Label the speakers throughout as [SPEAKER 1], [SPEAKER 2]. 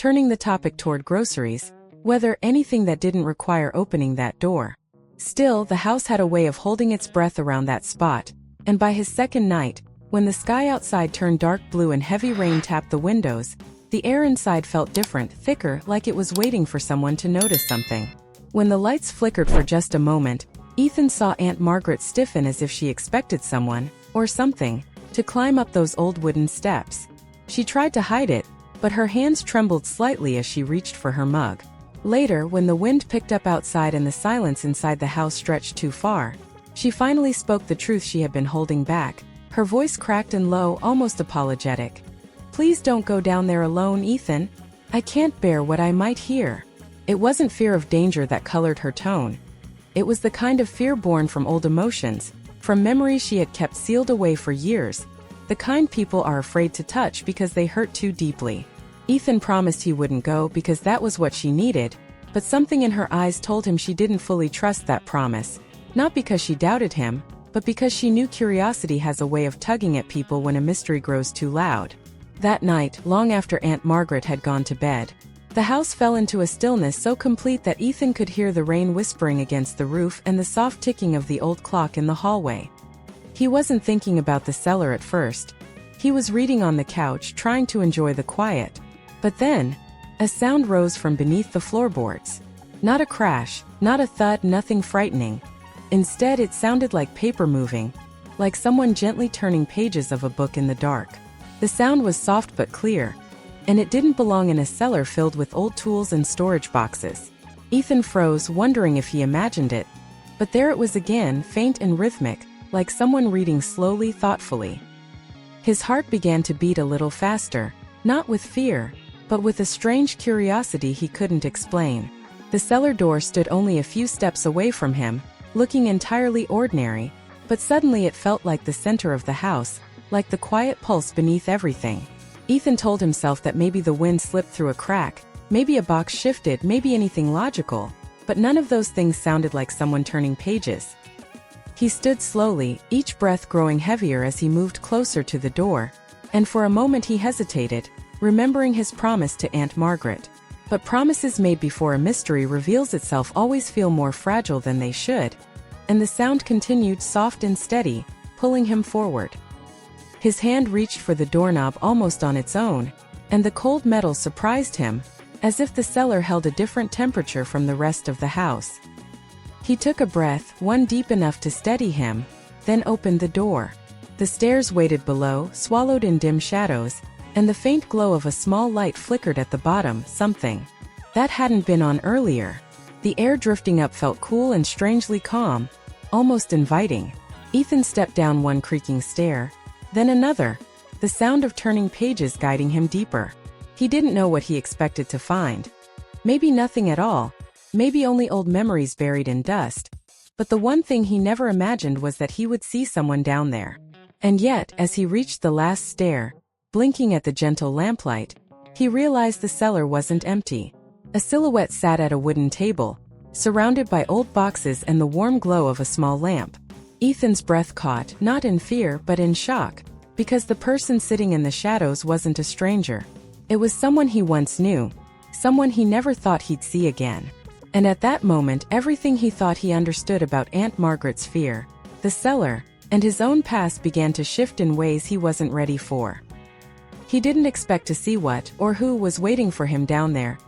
[SPEAKER 1] turning the topic toward groceries, whether anything that didn't require opening that door. Still, the house had a way of holding its breath around that spot, and by his second night, when the sky outside turned dark blue and heavy rain tapped the windows, the air inside felt different, thicker, like it was waiting for someone to notice something. When the lights flickered for just a moment, Ethan saw Aunt Margaret stiffen as if she expected someone, or something, to climb up those old wooden steps. She tried to hide it, but her hands trembled slightly as she reached for her mug. Later, when the wind picked up outside and the silence inside the house stretched too far, she finally spoke the truth she had been holding back, her voice cracked and low, almost apologetic. "Please don't go down there alone, Ethan. I can't bear what I might hear." It wasn't fear of danger that colored her tone. It was the kind of fear born from old emotions, from memories she had kept sealed away for years, the kind people are afraid to touch because they hurt too deeply. Ethan promised he wouldn't go because that was what she needed, but something in her eyes told him she didn't fully trust that promise, not because she doubted him, but because she knew curiosity has a way of tugging at people when a mystery grows too loud. That night, long after Aunt Margaret had gone to bed, the house fell into a stillness so complete that Ethan could hear the rain whispering against the roof and the soft ticking of the old clock in the hallway. He wasn't thinking about the cellar at first. He was reading on the couch, trying to enjoy the quiet. But then, a sound rose from beneath the floorboards. Not a crash, not a thud, nothing frightening. Instead, it sounded like paper moving, like someone gently turning pages of a book in the dark. The sound was soft but clear, and it didn't belong in a cellar filled with old tools and storage boxes. Ethan froze, wondering if he imagined it. But there it was again, faint and rhythmic, like someone reading slowly, thoughtfully. His heart began to beat a little faster, not with fear, but with a strange curiosity he couldn't explain. The cellar door stood only a few steps away from him, looking entirely ordinary, but suddenly it felt like the center of the house, like the quiet pulse beneath everything. Ethan told himself that maybe the wind slipped through a crack, maybe a box shifted, maybe anything logical, but none of those things sounded like someone turning pages. He stood slowly, each breath growing heavier as he moved closer to the door, and for a moment he hesitated, remembering his promise to Aunt Margaret. But promises made before a mystery reveals itself always feel more fragile than they should, and the sound continued, soft and steady, pulling him forward. His hand reached for the doorknob almost on its own, and the cold metal surprised him, as if the cellar held a different temperature from the rest of the house. He took a breath, one deep enough to steady him, then opened the door. The stairs waited below, swallowed in dim shadows, and the faint glow of a small light flickered at the bottom, something that hadn't been on earlier. The air drifting up felt cool and strangely calm, almost inviting. Ethan stepped down one creaking stair, then another, the sound of turning pages guiding him deeper. He didn't know what he expected to find. Maybe nothing at all, maybe only old memories buried in dust. But the one thing he never imagined was that he would see someone down there. And yet, as he reached the last stair, blinking at the gentle lamplight, he realized the cellar wasn't empty. A silhouette sat at a wooden table, surrounded by old boxes and the warm glow of a small lamp. Ethan's breath caught, not in fear but in shock, because the person sitting in the shadows wasn't a stranger. It was someone he once knew, someone he never thought he'd see again. And at that moment, everything he thought he understood about Aunt Margaret's fear, the cellar, and his own past began to shift in ways he wasn't ready for. He didn't expect to see what, or who, was waiting for him down there.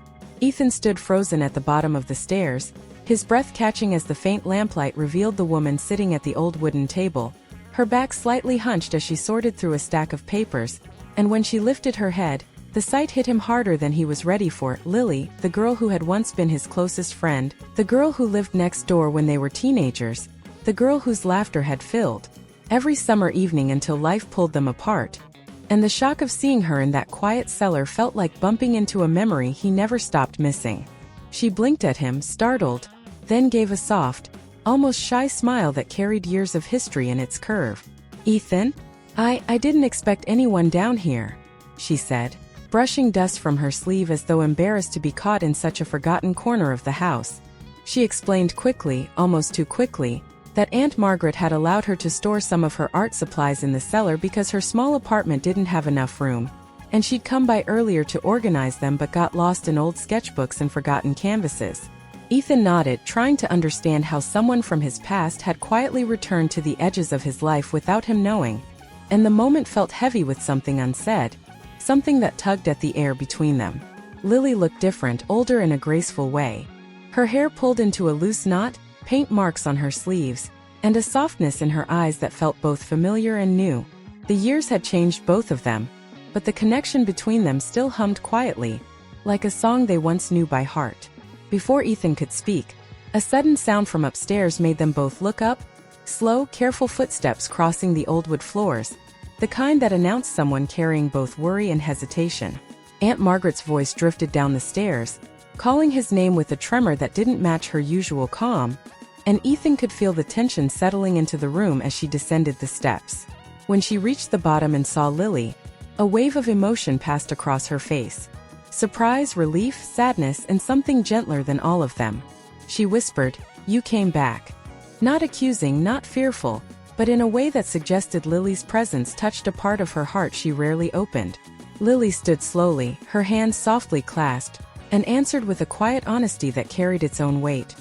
[SPEAKER 1] Ethan stood frozen at the bottom of the stairs, his breath catching as the faint lamplight revealed the woman sitting at the old wooden table, her back slightly hunched as she sorted through a stack of papers, and when she lifted her head, the sight hit him harder than he was ready for. Lily, the girl who had once been his closest friend, the girl who lived next door when they were teenagers, the girl whose laughter had filled every summer evening until life pulled them apart. And the shock of seeing her in that quiet cellar felt like bumping into a memory he never stopped missing. She blinked at him, startled, then gave a soft, almost shy smile that carried years of history in its curve. "Ethan? I didn't expect anyone down here," she said, brushing dust from her sleeve as though embarrassed to be caught in such a forgotten corner of the house. She explained quickly, almost too quickly, that Aunt Margaret had allowed her to store some of her art supplies in the cellar because her small apartment didn't have enough room, and she'd come by earlier to organize them but got lost in old sketchbooks and forgotten canvases. Ethan nodded, trying to understand how someone from his past had quietly returned to the edges of his life without him knowing, and the moment felt heavy with something unsaid, something that tugged at the air between them. Lily looked different, older in a graceful way. Her hair pulled into a loose knot, paint marks on her sleeves, and a softness in her eyes that felt both familiar and new. The years had changed both of them, but the connection between them still hummed quietly, like a song they once knew by heart. Before Ethan could speak, a sudden sound from upstairs made them both look up, slow, careful footsteps crossing the old wood floors, the kind that announced someone carrying both worry and hesitation. Aunt Margaret's voice drifted down the stairs, calling his name with a tremor that didn't match her usual calm, and Ethan could feel the tension settling into the room as she descended the steps. When she reached the bottom and saw Lily, a wave of emotion passed across her face. Surprise, relief, sadness, and something gentler than all of them. She whispered, "You came back." Not accusing, not fearful, but in a way that suggested Lily's presence touched a part of her heart she rarely opened. Lily stood slowly, her hands softly clasped, and answered with a quiet honesty that carried its own weight.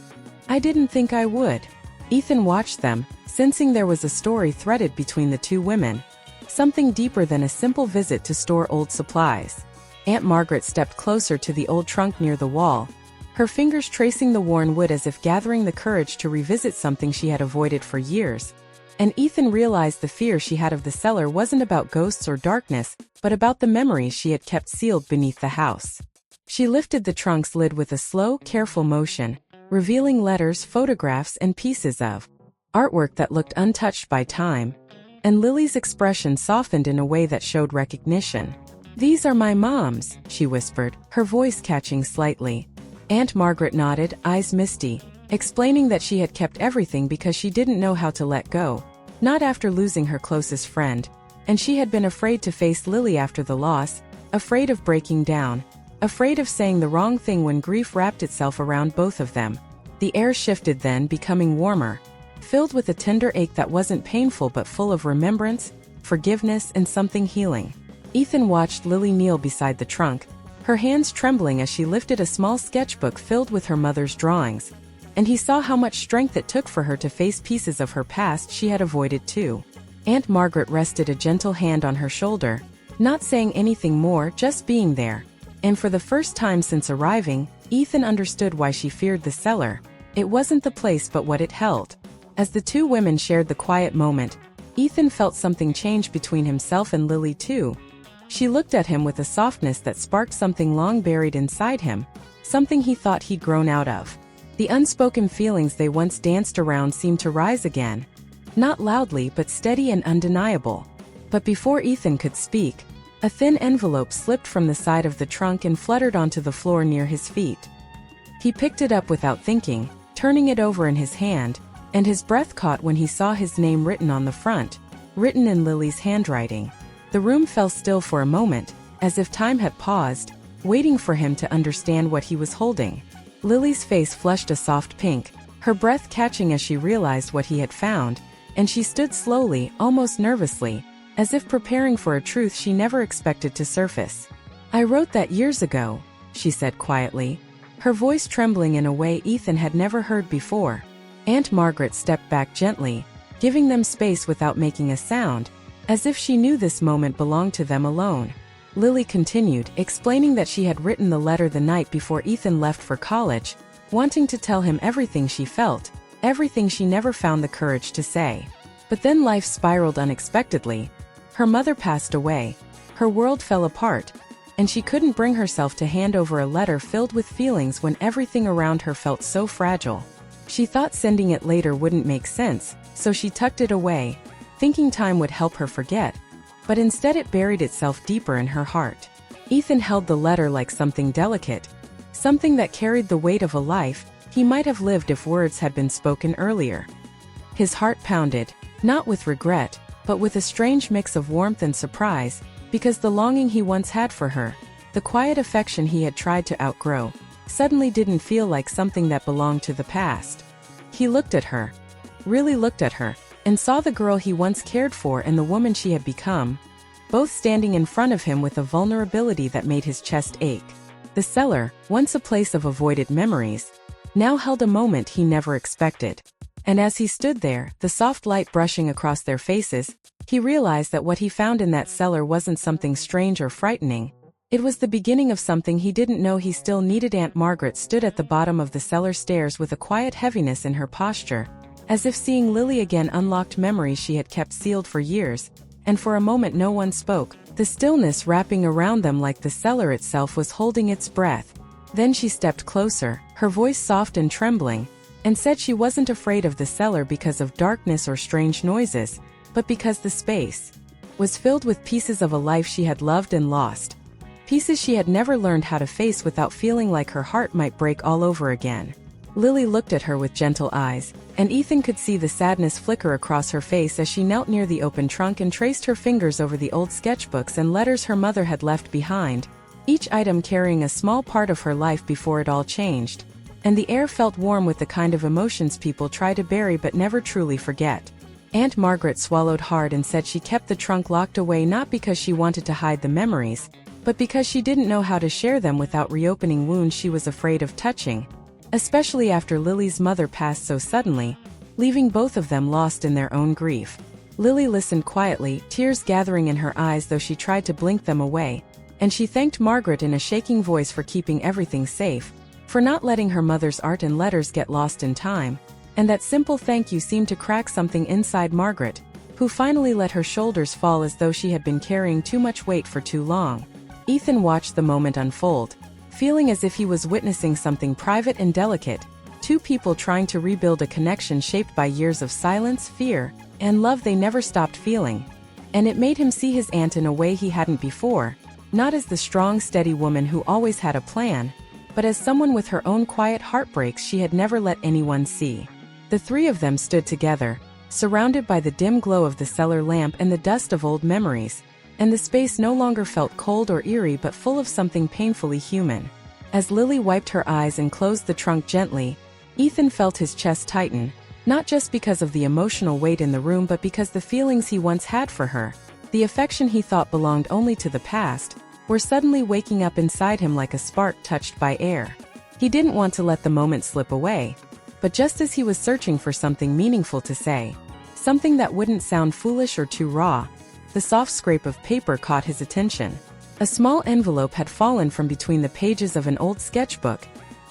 [SPEAKER 1] "I didn't think I would." Ethan watched them, sensing there was a story threaded between the two women, something deeper than a simple visit to store old supplies. Aunt Margaret stepped closer to the old trunk near the wall, her fingers tracing the worn wood as if gathering the courage to revisit something she had avoided for years. And Ethan realized the fear she had of the cellar wasn't about ghosts or darkness, but about the memories she had kept sealed beneath the house. She lifted the trunk's lid with a slow, careful motion, revealing letters, photographs, and pieces of artwork that looked untouched by time, and Lily's expression softened in a way that showed recognition. "These are my mom's," she whispered, her voice catching slightly. Aunt Margaret nodded, eyes misty, explaining that she had kept everything because she didn't know how to let go, not after losing her closest friend, and she had been afraid to face Lily after the loss, afraid of breaking down, afraid of saying the wrong thing when grief wrapped itself around both of them. The air shifted then, becoming warmer, filled with a tender ache that wasn't painful but full of remembrance, forgiveness, and something healing. Ethan watched Lily kneel beside the trunk, her hands trembling as she lifted a small sketchbook filled with her mother's drawings, and he saw how much strength it took for her to face pieces of her past she had avoided too. Aunt Margaret rested a gentle hand on her shoulder, not saying anything more, just being there. And for the first time since arriving, Ethan understood why she feared the cellar. It wasn't the place but what it held. As the two women shared the quiet moment, Ethan felt something change between himself and Lily too. She looked at him with a softness that sparked something long buried inside him, something he thought he'd grown out of. The unspoken feelings they once danced around seemed to rise again, not loudly but steady and undeniable. But before Ethan could speak, a thin envelope slipped from the side of the trunk and fluttered onto the floor near his feet. He picked it up without thinking, turning it over in his hand, and his breath caught when he saw his name written on the front, written in Lily's handwriting. The room fell still for a moment, as if time had paused, waiting for him to understand what he was holding. Lily's face flushed a soft pink, her breath catching as she realized what he had found, and she stood slowly, almost nervously, as if preparing for a truth she never expected to surface. "I wrote that years ago," she said quietly, her voice trembling in a way Ethan had never heard before. Aunt Margaret stepped back gently, giving them space without making a sound, as if she knew this moment belonged to them alone. Lily continued, explaining that she had written the letter the night before Ethan left for college, wanting to tell him everything she felt, everything she never found the courage to say. But then life spiraled unexpectedly. Her mother passed away, her world fell apart, and she couldn't bring herself to hand over a letter filled with feelings when everything around her felt so fragile. She thought sending it later wouldn't make sense, so she tucked it away, thinking time would help her forget, but instead it buried itself deeper in her heart. Ethan held the letter like something delicate, something that carried the weight of a life he might have lived if words had been spoken earlier. His heart pounded, not with regret, but with a strange mix of warmth and surprise, because the longing he once had for her, the quiet affection he had tried to outgrow, suddenly didn't feel like something that belonged to the past. He looked at her, really looked at her, and saw the girl he once cared for and the woman she had become. both standing in front of him with a vulnerability that made his chest ache. The cellar, once a place of avoided memories, now held a moment he never expected. And as he stood there, the soft light brushing across their faces, he realized that what he found in that cellar wasn't something strange or frightening. It was the beginning of something he didn't know he still needed. Aunt Margaret stood at the bottom of the cellar stairs with a quiet heaviness in her posture, as if seeing Lily again unlocked memories she had kept sealed for years, and for a moment no one spoke, the stillness wrapping around them like the cellar itself was holding its breath. Then she stepped closer, her voice soft and trembling, and said she wasn't afraid of the cellar because of darkness or strange noises, but because the space was filled with pieces of a life she had loved and lost. Pieces she had never learned how to face without feeling like her heart might break all over again. Lily looked at her with gentle eyes, and Ethan could see the sadness flicker across her face as she knelt near the open trunk and traced her fingers over the old sketchbooks and letters her mother had left behind, each item carrying a small part of her life before it all changed. And the air felt warm with the kind of emotions people try to bury but never truly forget. Aunt Margaret swallowed hard and said she kept the trunk locked away not because she wanted to hide the memories, but because she didn't know how to share them without reopening wounds she was afraid of touching, especially after Lily's mother passed so suddenly, leaving both of them lost in their own grief. Lily listened quietly, tears gathering in her eyes though she tried to blink them away, and she thanked Margaret in a shaking voice for keeping everything safe, for not letting her mother's art and letters get lost in time, and that simple thank you seemed to crack something inside Margaret, who finally let her shoulders fall as though she had been carrying too much weight for too long. Ethan watched the moment unfold, feeling as if he was witnessing something private and delicate, two people trying to rebuild a connection shaped by years of silence, fear, and love they never stopped feeling. And it made him see his aunt in a way he hadn't before, not as the strong, steady woman who always had a plan, but as someone with her own quiet heartbreaks she had never let anyone see. The three of them stood together, surrounded by the dim glow of the cellar lamp and the dust of old memories, and the space no longer felt cold or eerie but full of something painfully human. As Lily wiped her eyes and closed the trunk gently, Ethan felt his chest tighten, not just because of the emotional weight in the room but because the feelings he once had for her, the affection he thought belonged only to the past, were suddenly waking up inside him like a spark touched by air. He didn't want to let the moment slip away, but just as he was searching for something meaningful to say, something that wouldn't sound foolish or too raw, the soft scrape of paper caught his attention. A small envelope had fallen from between the pages of an old sketchbook,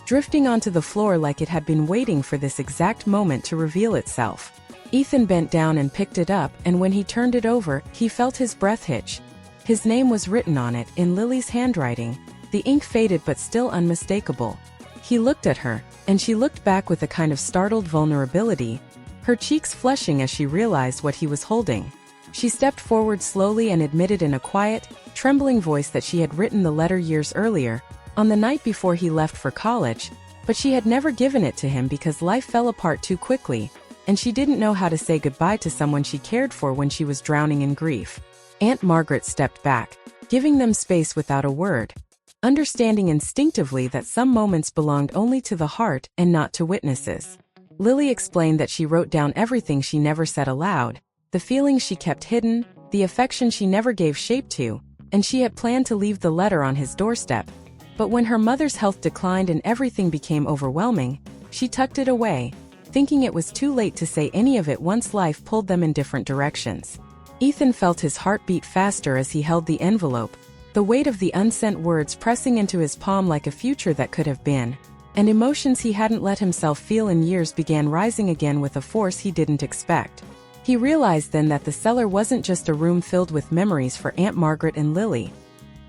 [SPEAKER 1] drifting onto the floor like it had been waiting for this exact moment to reveal itself. Ethan bent down and picked it up, and when he turned it over, he felt his breath hitch. His name was written on it, in Lily's handwriting, the ink faded but still unmistakable. He looked at her, and she looked back with a kind of startled vulnerability, her cheeks flushing as she realized what he was holding. She stepped forward slowly and admitted in a quiet, trembling voice that she had written the letter years earlier, on the night before he left for college, but she had never given it to him because life fell apart too quickly, and she didn't know how to say goodbye to someone she cared for when she was drowning in grief. Aunt Margaret stepped back, giving them space without a word, understanding instinctively that some moments belonged only to the heart and not to witnesses. Lily explained that she wrote down everything she never said aloud, the feelings she kept hidden, the affection she never gave shape to, and she had planned to leave the letter on his doorstep. But when her mother's health declined and everything became overwhelming, she tucked it away, thinking it was too late to say any of it once life pulled them in different directions. Ethan felt his heart beat faster as he held the envelope, the weight of the unsent words pressing into his palm like a future that could have been, and emotions he hadn't let himself feel in years began rising again with a force he didn't expect. He realized then that the cellar wasn't just a room filled with memories for Aunt Margaret and Lily.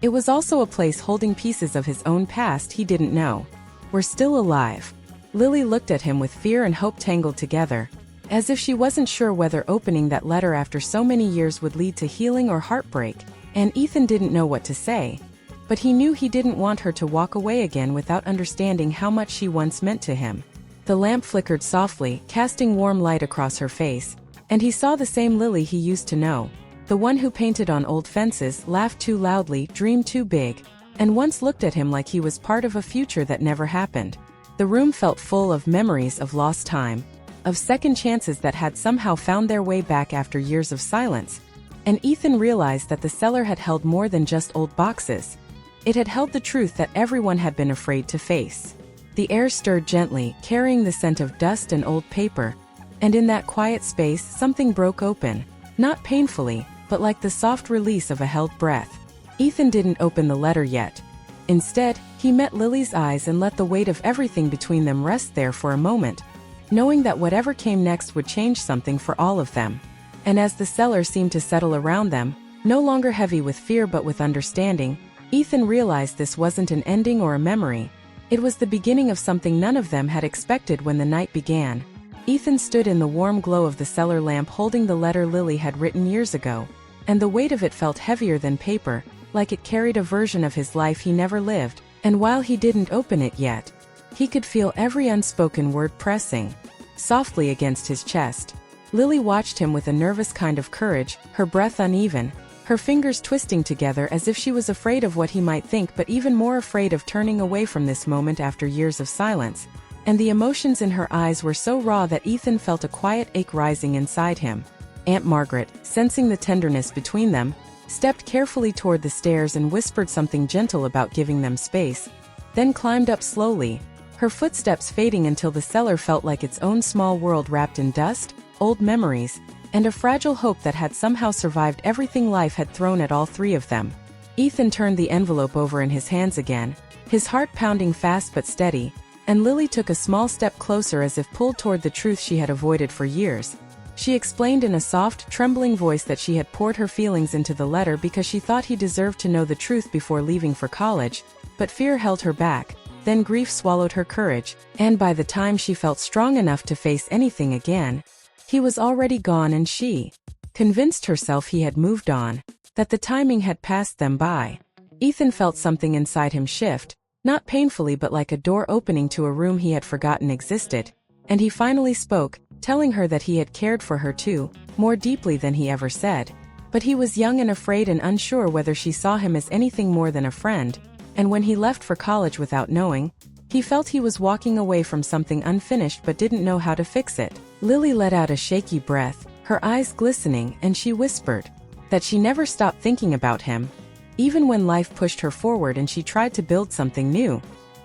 [SPEAKER 1] It was also a place holding pieces of his own past he didn't know were still alive. Lily looked at him with fear and hope tangled together, as if she wasn't sure whether opening that letter after so many years would lead to healing or heartbreak, and Ethan didn't know what to say. But he knew he didn't want her to walk away again without understanding how much she once meant to him. The lamp flickered softly, casting warm light across her face, and he saw the same Lily he used to know, the one who painted on old fences, laughed too loudly, dreamed too big, and once looked at him like he was part of a future that never happened. The room felt full of memories of lost time, of second chances that had somehow found their way back after years of silence, and Ethan realized that the cellar had held more than just old boxes. It had held the truth that everyone had been afraid to face. The air stirred gently, carrying the scent of dust and old paper, and in that quiet space something broke open, not painfully, but like the soft release of a held breath. Ethan didn't open the letter yet. Instead, he met Lily's eyes and let the weight of everything between them rest there for a moment, knowing that whatever came next would change something for all of them. And as the cellar seemed to settle around them, no longer heavy with fear but with understanding, Ethan realized this wasn't an ending or a memory. It was the beginning of something none of them had expected when the night began. Ethan stood in the warm glow of the cellar lamp holding the letter Lily had written years ago, and the weight of it felt heavier than paper, like it carried a version of his life he never lived, and while he didn't open it yet, he could feel every unspoken word pressing softly against his chest. Lily watched him with a nervous kind of courage, her breath uneven, her fingers twisting together as if she was afraid of what he might think but even more afraid of turning away from this moment after years of silence, and the emotions in her eyes were so raw that Ethan felt a quiet ache rising inside him. Aunt Margaret, sensing the tenderness between them, stepped carefully toward the stairs and whispered something gentle about giving them space, then climbed up slowly, her footsteps fading until the cellar felt like its own small world wrapped in dust, old memories, and a fragile hope that had somehow survived everything life had thrown at all three of them. Ethan turned the envelope over in his hands again, his heart pounding fast but steady, and Lily took a small step closer as if pulled toward the truth she had avoided for years. She explained in a soft, trembling voice that she had poured her feelings into the letter because she thought he deserved to know the truth before leaving for college, but fear held her back, then grief swallowed her courage, and by the time she felt strong enough to face anything again, he was already gone and she convinced herself he had moved on, that the timing had passed them by. Ethan felt something inside him shift, not painfully but like a door opening to a room he had forgotten existed, and he finally spoke, telling her that he had cared for her too, more deeply than he ever said. But he was young and afraid and unsure whether she saw him as anything more than a friend, and when he left for college without knowing, he felt he was walking away from something unfinished but didn't know how to fix it. Lily let out a shaky breath, her eyes glistening, and she whispered that she never stopped thinking about him, even when life pushed her forward and she tried to build something new,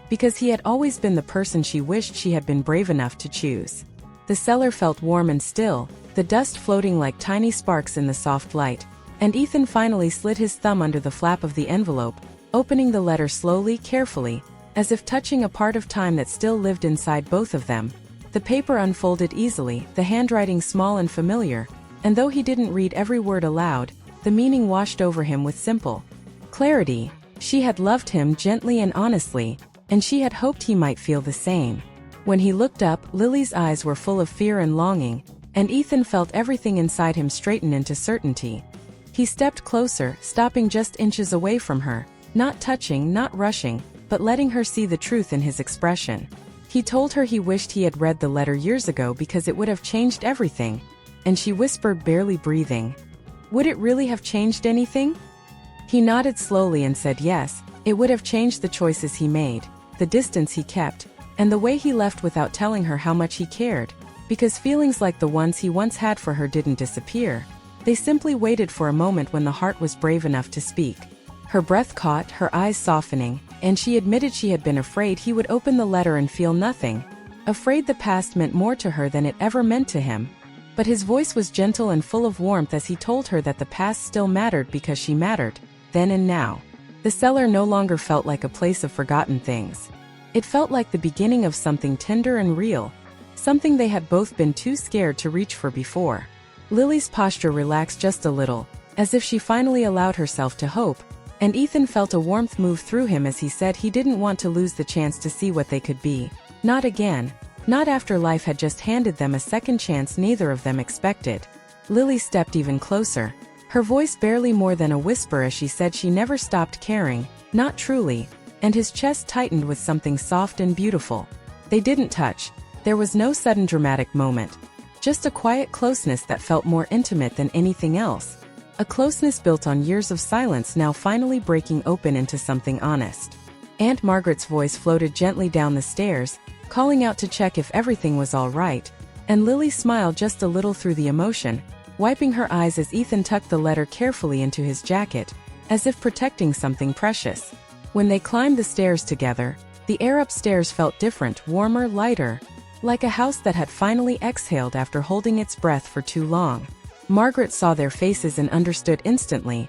[SPEAKER 1] because he had always been the person she wished she had been brave enough to choose. The cellar felt warm and still, the dust floating like tiny sparks in the soft light, and Ethan finally slid his thumb under the flap of the envelope, opening the letter slowly, carefully, as if touching a part of time that still lived inside both of them. The paper unfolded easily, the handwriting small and familiar, and though he didn't read every word aloud, the meaning washed over him with simple clarity. She had loved him gently and honestly, and she had hoped he might feel the same. When he looked up, Lily's eyes were full of fear and longing, and Ethan felt everything inside him straighten into certainty. He stepped closer, stopping just inches away from her, not touching, not rushing, but letting her see the truth in his expression. He told her he wished he had read the letter years ago because it would have changed everything, and she whispered, barely breathing, "Would it really have changed anything?" He nodded slowly and said yes, it would have changed the choices he made, the distance he kept, and the way he left without telling her how much he cared, because feelings like the ones he once had for her didn't disappear. They simply waited for a moment when the heart was brave enough to speak. Her breath caught, her eyes softening, and she admitted she had been afraid he would open the letter and feel nothing, afraid the past meant more to her than it ever meant to him. But his voice was gentle and full of warmth as he told her that the past still mattered because she mattered, then and now. The cellar no longer felt like a place of forgotten things. It felt like the beginning of something tender and real, something they had both been too scared to reach for before. Lily's posture relaxed just a little, as if she finally allowed herself to hope, and Ethan felt a warmth move through him as he said he didn't want to lose the chance to see what they could be. Not again. Not after life had just handed them a second chance neither of them expected. Lily stepped even closer, her voice barely more than a whisper as she said she never stopped caring, not truly, and his chest tightened with something soft and beautiful. They didn't touch. There was no sudden dramatic moment. Just a quiet closeness that felt more intimate than anything else. A closeness built on years of silence now finally breaking open into something honest. Aunt Margaret's voice floated gently down the stairs, calling out to check if everything was all right, and Lily smiled just a little through the emotion, wiping her eyes as Ethan tucked the letter carefully into his jacket, as if protecting something precious. When they climbed the stairs together, the air upstairs felt different, warmer, lighter, like a house that had finally exhaled after holding its breath for too long. Margaret saw their faces and understood instantly,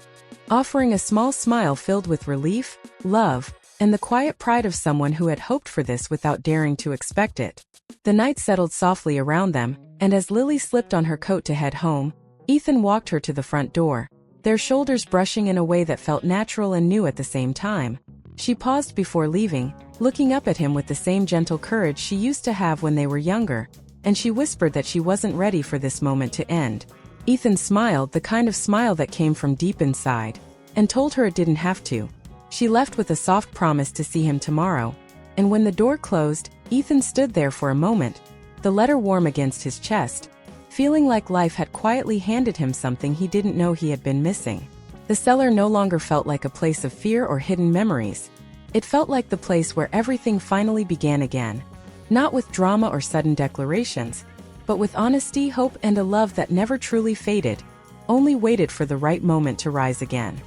[SPEAKER 1] offering a small smile filled with relief, love, and the quiet pride of someone who had hoped for this without daring to expect it. The night settled softly around them, and as Lily slipped on her coat to head home, Ethan walked her to the front door, their shoulders brushing in a way that felt natural and new at the same time. She paused before leaving, looking up at him with the same gentle courage she used to have when they were younger, and she whispered that she wasn't ready for this moment to end. Ethan smiled, the kind of smile that came from deep inside, and told her it didn't have to. She left with a soft promise to see him tomorrow, and when the door closed, Ethan stood there for a moment, the letter warm against his chest, feeling like life had quietly handed him something he didn't know he had been missing. The cellar no longer felt like a place of fear or hidden memories. It felt like the place where everything finally began again. Not with drama or sudden declarations, but with honesty, hope, and a love that never truly faded, only waited for the right moment to rise again.